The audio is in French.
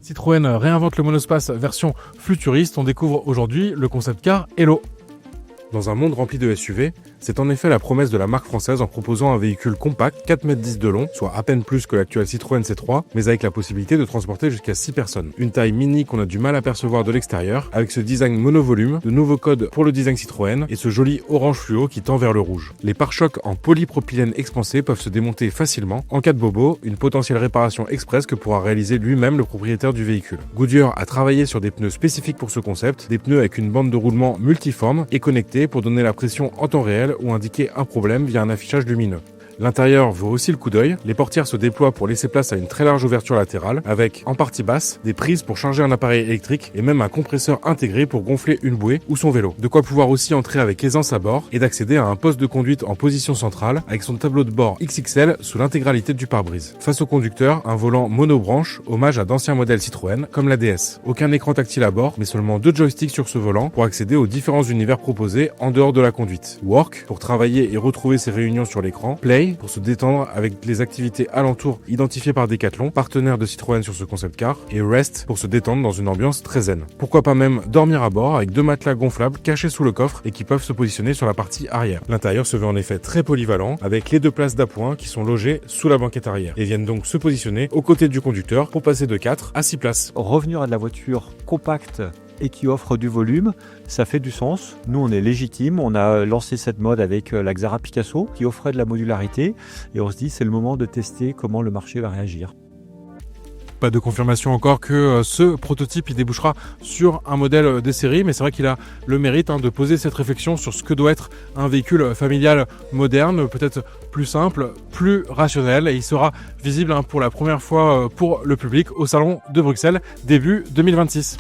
Citroën réinvente le monospace version futuriste. On découvre aujourd'hui le concept car Hello. Dans un monde rempli de SUV, c'est en effet la promesse de la marque française en proposant un véhicule compact, 4,10 m de long, soit à peine plus que l'actuel Citroën C3, mais avec la possibilité de transporter jusqu'à 6 personnes. Une taille mini qu'on a du mal à percevoir de l'extérieur, avec ce design monovolume, de nouveaux codes pour le design Citroën et ce joli orange fluo qui tend vers le rouge. Les pare-chocs en polypropylène expansé peuvent se démonter facilement. En cas de bobo, une potentielle réparation express que pourra réaliser lui-même le propriétaire du véhicule. Goodyear a travaillé sur des pneus spécifiques pour ce concept, des pneus avec une bande de roulement multiforme et connectée pour donner la pression en temps réel ou indiquer un problème via un affichage lumineux. L'intérieur vaut aussi le coup d'œil. Les portières se déploient pour laisser place à une très large ouverture latérale, avec, en partie basse, des prises pour charger un appareil électrique et même un compresseur intégré pour gonfler une bouée ou son vélo. De quoi pouvoir aussi entrer avec aisance à bord et d'accéder à un poste de conduite en position centrale avec son tableau de bord XXL sous l'intégralité du pare-brise. Face au conducteur, un volant monobranche, hommage à d'anciens modèles Citroën, comme la DS. Aucun écran tactile à bord, mais seulement 2 joysticks sur ce volant pour accéder aux différents univers proposés en dehors de la conduite. Work, pour travailler et retrouver ses réunions sur l'écran. Play, pour se détendre avec les activités alentours identifiées par Decathlon, partenaire de Citroën sur ce concept car, et Rest pour se détendre dans une ambiance très zen. Pourquoi pas même dormir à bord avec 2 matelas gonflables cachés sous le coffre et qui peuvent se positionner sur la partie arrière. L'intérieur se veut en effet très polyvalent avec les 2 places d'appoint qui sont logées sous la banquette arrière et viennent donc se positionner aux côtés du conducteur pour passer de 4 à 6 places. Revenir à de la voiture compacte et qui offre du volume, ça fait du sens. Nous, on est légitime. On a lancé cette mode avec la Xara Picasso qui offrait de la modularité et on se dit c'est le moment de tester comment le marché va réagir. Pas de confirmation encore que ce prototype il débouchera sur un modèle des séries, mais c'est vrai qu'il a le mérite de poser cette réflexion sur ce que doit être un véhicule familial moderne, peut-être plus simple, plus rationnel, et il sera visible pour la première fois pour le public au Salon de Bruxelles début 2026.